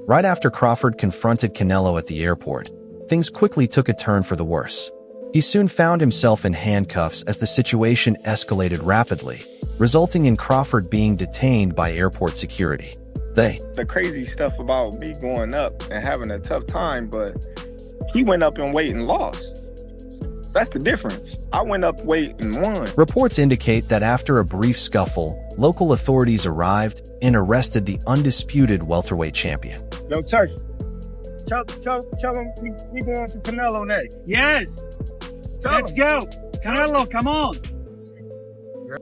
Right after Crawford confronted Canelo at the airport, things quickly took a turn for the worse. He soon found himself in handcuffs as the situation escalated rapidly, resulting in Crawford being detained by airport security. The crazy stuff about me going up and having a tough time, but he went up in weight and lost. That's the difference. I went up weight and won. Reports indicate that after a brief scuffle, local authorities arrived and arrested the undisputed welterweight champion. Yo, Turkey, tell him we going for Canelo next. Yes! Let's go! Canelo, come on!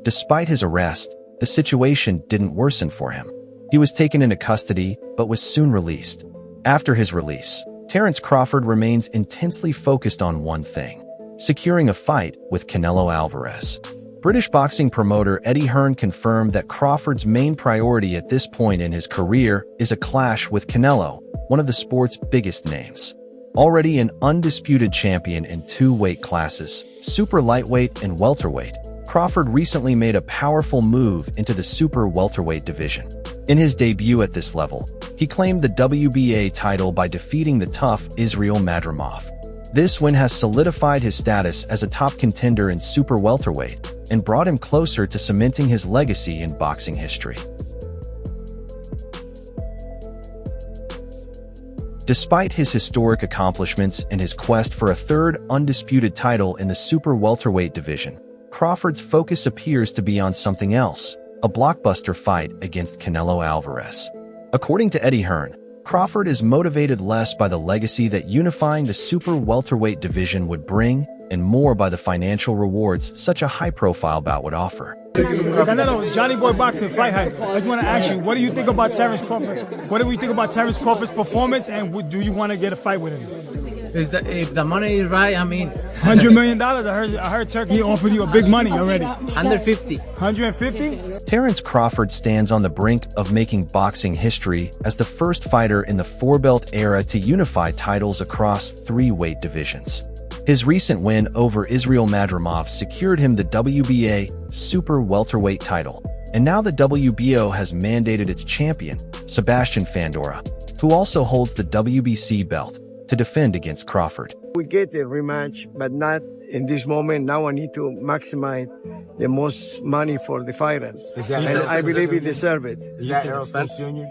Despite his arrest, the situation didn't worsen for him. He was taken into custody, but was soon released. After his release, Terence Crawford remains intensely focused on one thing: securing a fight with Canelo Alvarez. British boxing promoter Eddie Hearn confirmed that Crawford's main priority at this point in his career is a clash with Canelo, one of the sport's biggest names. Already an undisputed champion in two weight classes, super lightweight and welterweight, Crawford recently made a powerful move into the super welterweight division. In his debut at this level, he claimed the WBA title by defeating the tough Israel Madrimov. This win has solidified his status as a top contender in super welterweight and brought him closer to cementing his legacy in boxing history. Despite his historic accomplishments and his quest for a third undisputed title in the super welterweight division, Crawford's focus appears to be on something else: a blockbuster fight against Canelo Alvarez. According to Eddie Hearn, Crawford is motivated less by the legacy that unifying the super welterweight division would bring, and more by the financial rewards such a high-profile bout would offer. Canelo, Johnny Boy Boxing, Fight Hype. I just want to ask you, what do you think about Terence Crawford? What do we think about Terence Crawford's performance, and do you want to get a fight with him? If the money is right, I mean... $100 million? I heard Turkey offered you a big money already. 150. 150? Terence Crawford stands on the brink of making boxing history as the first fighter in the four-belt era to unify titles across three weight divisions. His recent win over Israel Madrimov secured him the WBA super welterweight title, and now the WBO has mandated its champion, Sebastian Fandora, who also holds the WBC belt, to defend against Crawford. We get a rematch, but not in this moment. Now I need to maximize the most money for the fighter. And I believe he deserves it. Is that Errol Spence Jr.?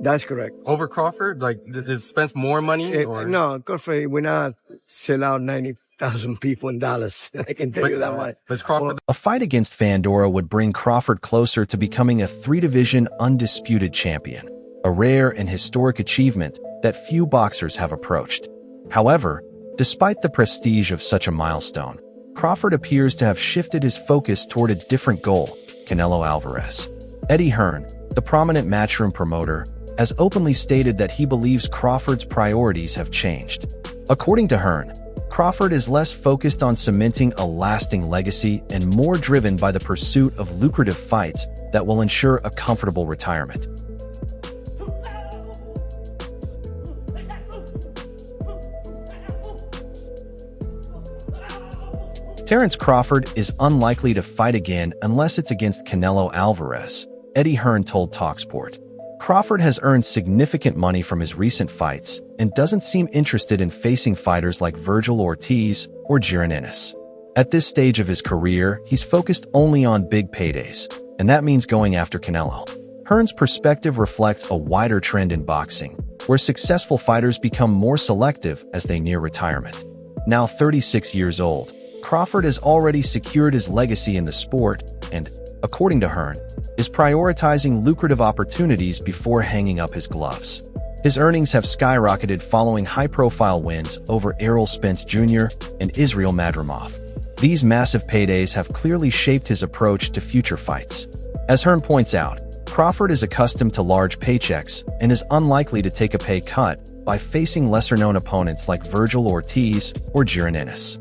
That's correct. Over Crawford? Like, does Spence more money? No, Crawford will not sell out 90,000 people in Dallas. I can tell you that much. But Crawford... A fight against Fandora would bring Crawford closer to becoming a three-division undisputed champion, a rare and historic achievement that few boxers have approached. However, despite the prestige of such a milestone, Crawford appears to have shifted his focus toward a different goal: Canelo Alvarez. Eddie Hearn, the prominent matchroom promoter, has openly stated that he believes Crawford's priorities have changed. According to Hearn, Crawford is less focused on cementing a lasting legacy and more driven by the pursuit of lucrative fights that will ensure a comfortable retirement. Terence Crawford is unlikely to fight again unless it's against Canelo Alvarez, Eddie Hearn told TalkSport. Crawford has earned significant money from his recent fights and doesn't seem interested in facing fighters like Virgil Ortiz or Jaron Ennis. At this stage of his career, he's focused only on big paydays, and that means going after Canelo. Hearn's perspective reflects a wider trend in boxing, where successful fighters become more selective as they near retirement. Now 36 years old, Crawford has already secured his legacy in the sport and, according to Hearn, is prioritizing lucrative opportunities before hanging up his gloves. His earnings have skyrocketed following high-profile wins over Errol Spence Jr. and Israel Madrimov. These massive paydays have clearly shaped his approach to future fights. As Hearn points out, Crawford is accustomed to large paychecks and is unlikely to take a pay cut by facing lesser-known opponents like Virgil Ortiz or Jaron Ennis.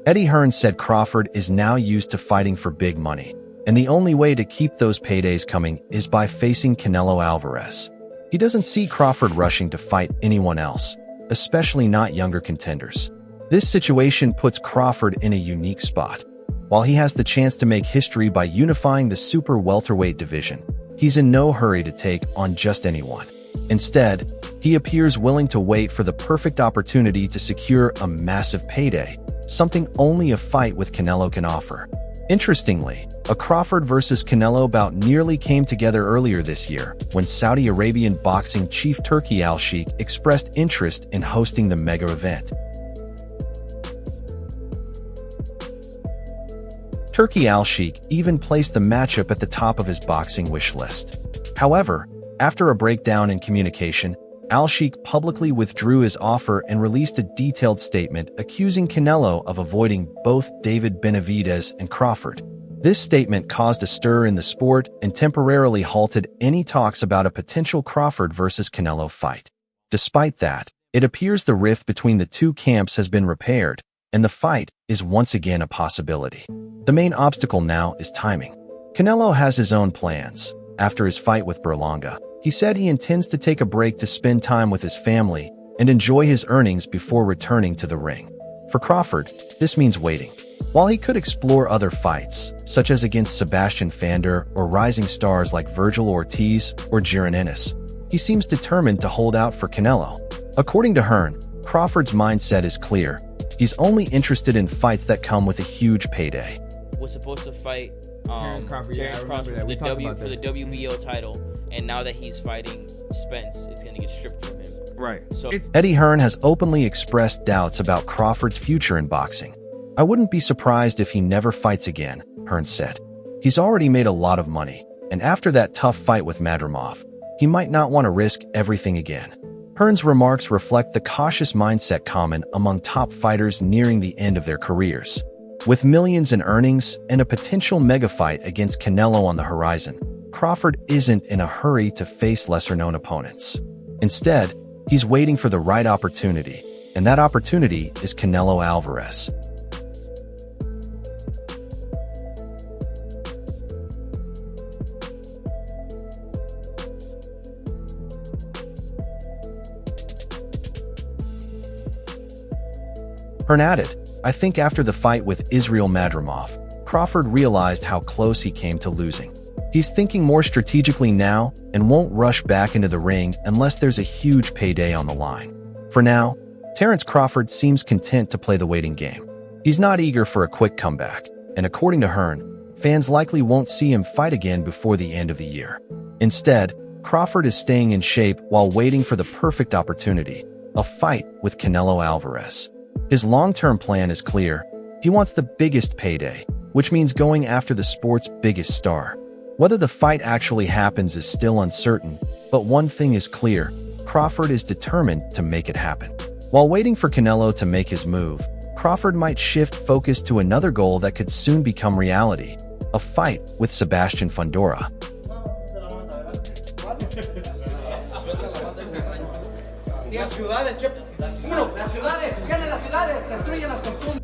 Eddie Hearn said Crawford is now used to fighting for big money, and the only way to keep those paydays coming is by facing Canelo Alvarez. He doesn't see Crawford rushing to fight anyone else, especially not younger contenders. This situation puts Crawford in a unique spot. While he has the chance to make history by unifying the super welterweight division, he's in no hurry to take on just anyone. Instead, he appears willing to wait for the perfect opportunity to secure a massive payday, something only a fight with Canelo can offer. Interestingly, a Crawford vs. Canelo bout nearly came together earlier this year when Saudi Arabian boxing chief Turki Al-Sheikh expressed interest in hosting the mega event. Turki Al-Sheikh even placed the matchup at the top of his boxing wish list. However, after a breakdown in communication, Al-Sheikh publicly withdrew his offer and released a detailed statement accusing Canelo of avoiding both David Benavidez and Crawford. This statement caused a stir in the sport and temporarily halted any talks about a potential Crawford vs. Canelo fight. Despite that, it appears the rift between the two camps has been repaired, and the fight is once again a possibility. The main obstacle now is timing. Canelo has his own plans. After his fight with Berlanga, he said he intends to take a break to spend time with his family and enjoy his earnings before returning to the ring. For Crawford, this means waiting. While he could explore other fights, such as against Sebastian Fander or rising stars like Virgil Ortiz or Jaron Ennis, he seems determined to hold out for Canelo. According to Hearn, Crawford's mindset is clear. He's only interested in fights that come with a huge payday. Was supposed to fight Terence Crawford for the WBO title, and now that he's fighting Spence, it's gonna get stripped from him. Right. So Eddie Hearn has openly expressed doubts about Crawford's future in boxing. "I wouldn't be surprised if he never fights again," Hearn said. "He's already made a lot of money, and after that tough fight with Madrimov, he might not want to risk everything again." Hearn's remarks reflect the cautious mindset common among top fighters nearing the end of their careers. With millions in earnings and a potential mega fight against Canelo on the horizon, Crawford isn't in a hurry to face lesser-known opponents. Instead, he's waiting for the right opportunity, and that opportunity is Canelo Alvarez. Hearn added, "I think after the fight with Israel Madrimov, Crawford realized how close he came to losing. He's thinking more strategically now and won't rush back into the ring unless there's a huge payday on the line. For now, Terence Crawford seems content to play the waiting game. He's not eager for a quick comeback, and according to Hearn, fans likely won't see him fight again before the end of the year. Instead, Crawford is staying in shape while waiting for the perfect opportunity, a fight with Canelo Alvarez. His long-term plan is clear. He wants the biggest payday, which means going after the sport's biggest star. Whether the fight actually happens is still uncertain, but one thing is clear: Crawford is determined to make it happen. While waiting for Canelo to make his move, Crawford might shift focus to another goal that could soon become reality: a fight with Sebastian Fundora.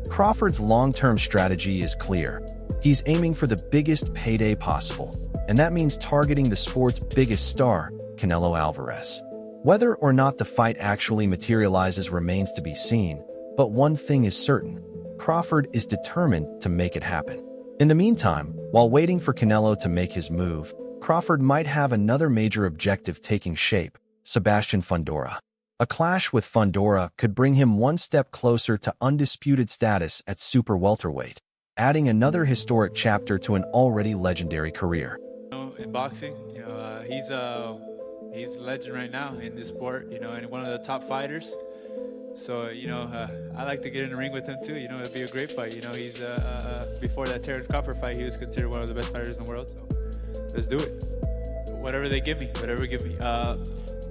Crawford's long-term strategy is clear. He's aiming for the biggest payday possible, and that means targeting the sport's biggest star, Canelo Alvarez. Whether or not the fight actually materializes remains to be seen, but one thing is certain: Crawford is determined to make it happen. In the meantime, while waiting for Canelo to make his move, Crawford might have another major objective taking shape: Sebastian Fundora. A clash with Fundora could bring him one step closer to undisputed status at super welterweight, adding another historic chapter to an already legendary career. In boxing, he's a legend right now in this sport, and one of the top fighters. So, I like to get in the ring with him too. It'd be a great fight. He's before that Terence Crawford fight, he was considered one of the best fighters in the world. So let's do it. Whatever they give me,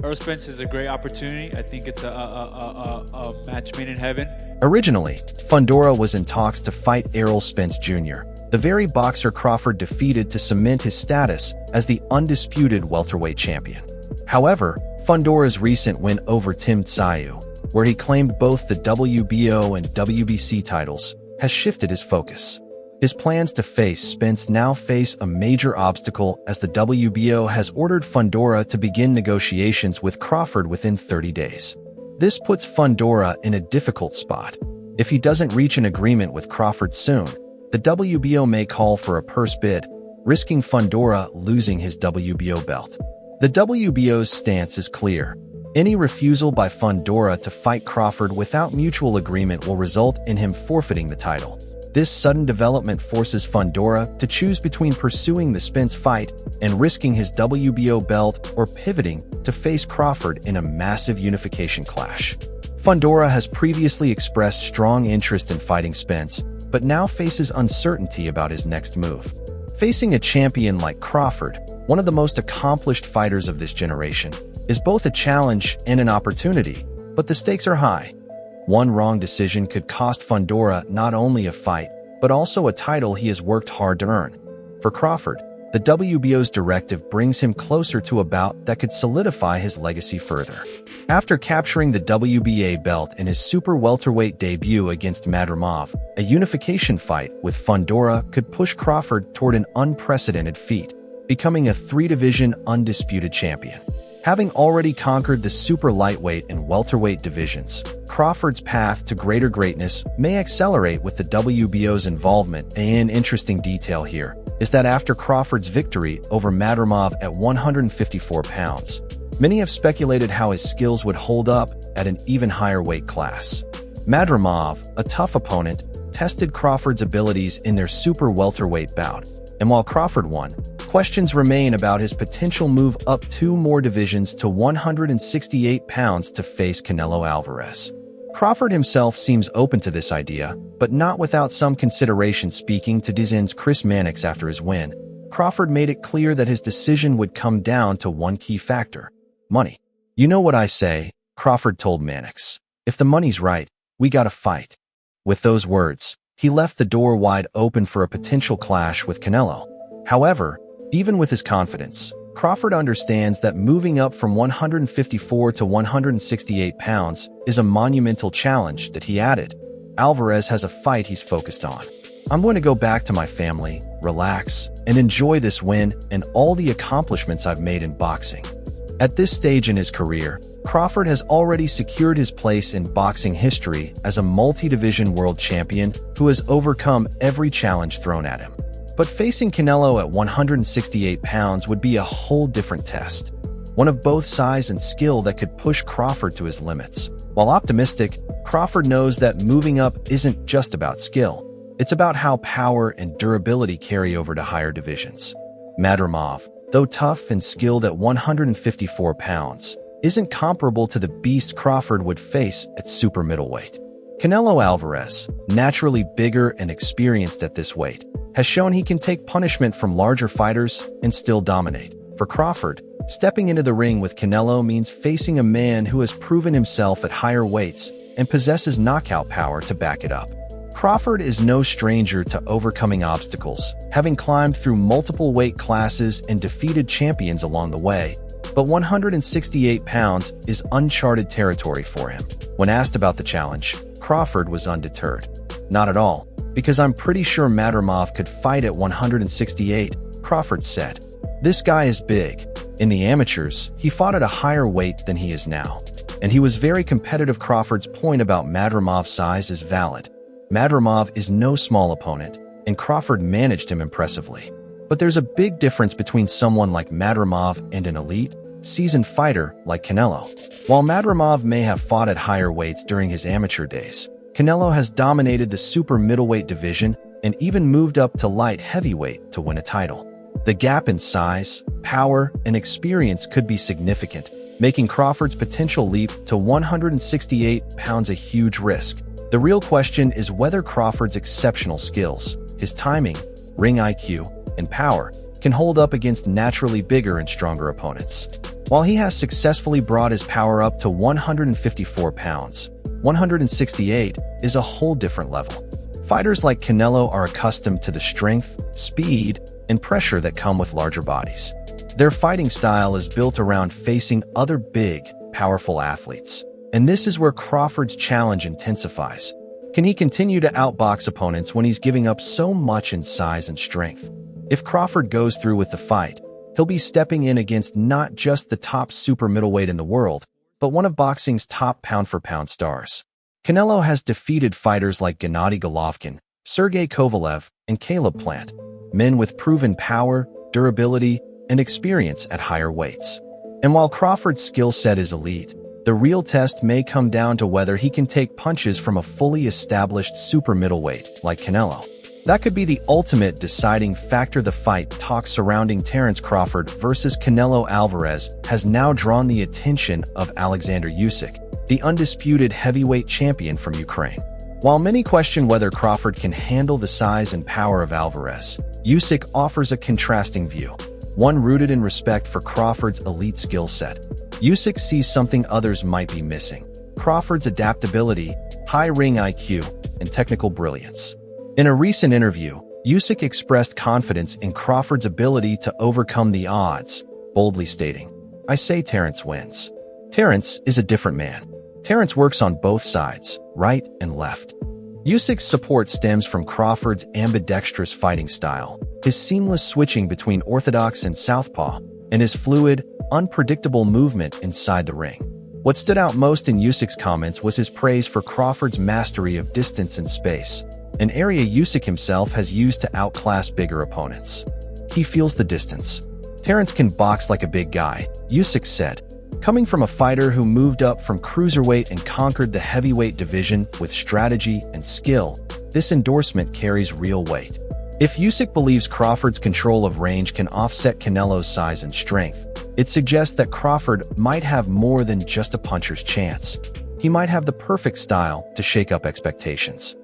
Earl Spence is a great opportunity. I think it's a match made in heaven. Originally, Fundora was in talks to fight Errol Spence Jr., the very boxer Crawford defeated to cement his status as the undisputed welterweight champion. However, Fundora's recent win over Tim Tszyu, where he claimed both the WBO and WBC titles, has shifted his focus. His plans to face Spence now face a major obstacle as the WBO has ordered Fundora to begin negotiations with Crawford within 30 days. This puts Fundora in a difficult spot. If he doesn't reach an agreement with Crawford soon, the WBO may call for a purse bid, risking Fundora losing his WBO belt. The WBO's stance is clear. Any refusal by Fundora to fight Crawford without mutual agreement will result in him forfeiting the title. This sudden development forces Fundora to choose between pursuing the Spence fight and risking his WBO belt or pivoting to face Crawford in a massive unification clash. Fundora has previously expressed strong interest in fighting Spence, but now faces uncertainty about his next move. Facing a champion like Crawford, one of the most accomplished fighters of this generation, is both a challenge and an opportunity, but the stakes are high. One wrong decision could cost Fundora not only a fight, but also a title he has worked hard to earn. For Crawford, the WBO's directive brings him closer to a bout that could solidify his legacy further. After capturing the WBA belt in his super welterweight debut against Madrimov, a unification fight with Fundora could push Crawford toward an unprecedented feat, becoming a three-division undisputed champion. Having already conquered the super lightweight and welterweight divisions, Crawford's path to greater greatness may accelerate with the WBO's involvement. An interesting detail here is that after Crawford's victory over Madrimov at 154 pounds, many have speculated how his skills would hold up at an even higher weight class. Madrimov, a tough opponent, tested Crawford's abilities in their super welterweight bout, and while Crawford won, questions remain about his potential move up 2 more divisions to 168 pounds to face Canelo Alvarez. Crawford himself seems open to this idea, but not without some consideration. Speaking to DAZN's Chris Mannix after his win, Crawford made it clear that his decision would come down to one key factor: money. "You know what I say," Crawford told Mannix. "If the money's right, we gotta fight." With those words, he left the door wide open for a potential clash with Canelo. However, even with his confidence, Crawford understands that moving up from 154 to 168 pounds is a monumental challenge. That he added, "Alvarez has a fight he's focused on. I'm going to go back to my family, relax, and enjoy this win and all the accomplishments I've made in boxing." At this stage in his career, Crawford has already secured his place in boxing history as a multi-division world champion who has overcome every challenge thrown at him. But facing Canelo at 168 pounds would be a whole different test, one of both size and skill that could push Crawford to his limits. While optimistic, Crawford knows that moving up isn't just about skill. It's about how power and durability carry over to higher divisions. Madrimov, though tough and skilled at 154 pounds, isn't comparable to the beast Crawford would face at super middleweight. Canelo Alvarez, naturally bigger and experienced at this weight, has shown he can take punishment from larger fighters and still dominate. For Crawford, stepping into the ring with Canelo means facing a man who has proven himself at higher weights and possesses knockout power to back it up. Crawford is no stranger to overcoming obstacles, having climbed through multiple weight classes and defeated champions along the way, but 168 pounds is uncharted territory for him. When asked about the challenge, Crawford was undeterred. "Not at all, because I'm pretty sure Madrimov could fight at 168, Crawford said. "This guy is big. In the amateurs, he fought at a higher weight than he is now. And he was very competitive." Crawford's point about Madrimov's size is valid. Madrimov is no small opponent, and Crawford managed him impressively. But there's a big difference between someone like Madrimov and an elite, seasoned fighter like Canelo. While Madrimov may have fought at higher weights during his amateur days, Canelo has dominated the super middleweight division and even moved up to light heavyweight to win a title. The gap in size, power, and experience could be significant, making Crawford's potential leap to 168 pounds a huge risk. The real question is whether Crawford's exceptional skills, his timing, ring IQ, and power can hold up against naturally bigger and stronger opponents. While he has successfully brought his power up to 154 pounds, 168 is a whole different level. Fighters like Canelo are accustomed to the strength, speed, and pressure that come with larger bodies. Their fighting style is built around facing other big, powerful athletes. And this is where Crawford's challenge intensifies. Can he continue to outbox opponents when he's giving up so much in size and strength? If Crawford goes through with the fight, he'll be stepping in against not just the top super middleweight in the world, but one of boxing's top pound-for-pound stars. Canelo has defeated fighters like Gennady Golovkin, Sergey Kovalev, and Caleb Plant. men with proven power, durability, and experience at higher weights. And while Crawford's skill set is elite, the real test may come down to whether he can take punches from a fully established super middleweight like Canelo. That could be the ultimate deciding factor. The fight talk surrounding Terence Crawford versus Canelo Alvarez has now drawn the attention of Alexander Usyk, the undisputed heavyweight champion from Ukraine. While many question whether Crawford can handle the size and power of Alvarez, Usyk offers a contrasting view, one rooted in respect for Crawford's elite skill set. Usyk sees something others might be missing: Crawford's adaptability, high ring IQ, and technical brilliance. In a recent interview, Usyk expressed confidence in Crawford's ability to overcome the odds, boldly stating, "I say Terence wins." Terence is a different man. Terence works on both sides, right and left. Usyk's support stems from Crawford's ambidextrous fighting style, his seamless switching between orthodox and southpaw, and his fluid, unpredictable movement inside the ring. What stood out most in Usyk's comments was his praise for Crawford's mastery of distance and space, an area Usyk himself has used to outclass bigger opponents. He feels the distance. Terence can box like a big guy, Usyk said. Coming from a fighter who moved up from cruiserweight and conquered the heavyweight division with strategy and skill, this endorsement carries real weight. If Usyk believes Crawford's control of range can offset Canelo's size and strength, it suggests that Crawford might have more than just a puncher's chance. He might have the perfect style to shake up expectations.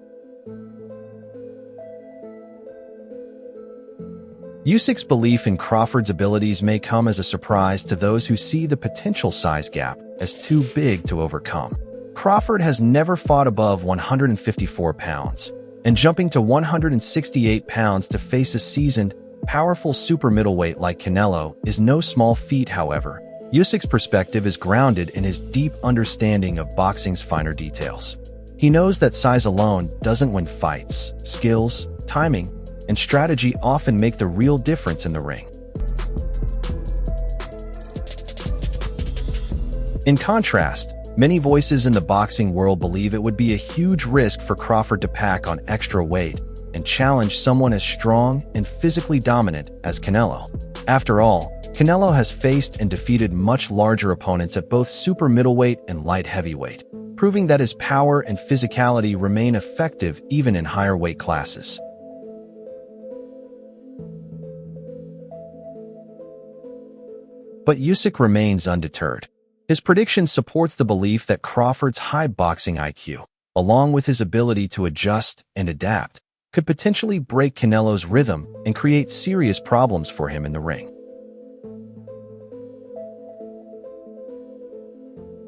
Usyk's belief in Crawford's abilities may come as a surprise to those who see the potential size gap as too big to overcome. Crawford has never fought above 154 pounds, and jumping to 168 pounds to face a seasoned, powerful super middleweight like Canelo is no small feat. However, Usyk's perspective is grounded in his deep understanding of boxing's finer details. He knows that size alone doesn't win fights. Skills, timing, and strategy often make the real difference in the ring. In contrast, many voices in the boxing world believe it would be a huge risk for Crawford to pack on extra weight and challenge someone as strong and physically dominant as Canelo. After all, Canelo has faced and defeated much larger opponents at both super middleweight and light heavyweight, proving that his power and physicality remain effective even in higher weight classes. But Usyk remains undeterred. His prediction supports the belief that Crawford's high boxing IQ, along with his ability to adjust and adapt, could potentially break Canelo's rhythm and create serious problems for him in the ring.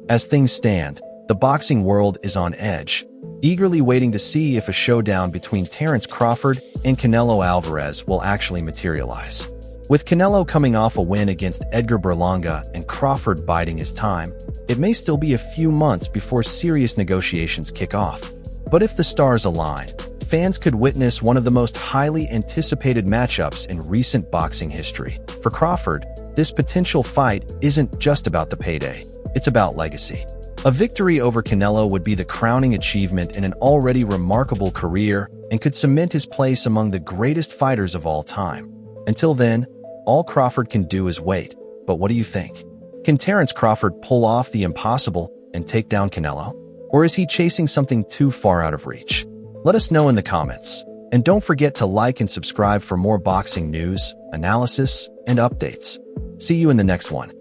As things stand, the boxing world is on edge, eagerly waiting to see if a showdown between Terence Crawford and Canelo Alvarez will actually materialize. With Canelo coming off a win against Edgar Berlanga and Crawford biding his time, it may still be a few months before serious negotiations kick off. But if the stars align, fans could witness one of the most highly anticipated matchups in recent boxing history. For Crawford, this potential fight isn't just about the payday, it's about legacy. A victory over Canelo would be the crowning achievement in an already remarkable career and could cement his place among the greatest fighters of all time. Until then, all Crawford can do is wait. But what do you think? Can Terence Crawford pull off the impossible and take down Canelo? Or is he chasing something too far out of reach? Let us know in the comments. And don't forget to like and subscribe for more boxing news, analysis, and updates. See you in the next one.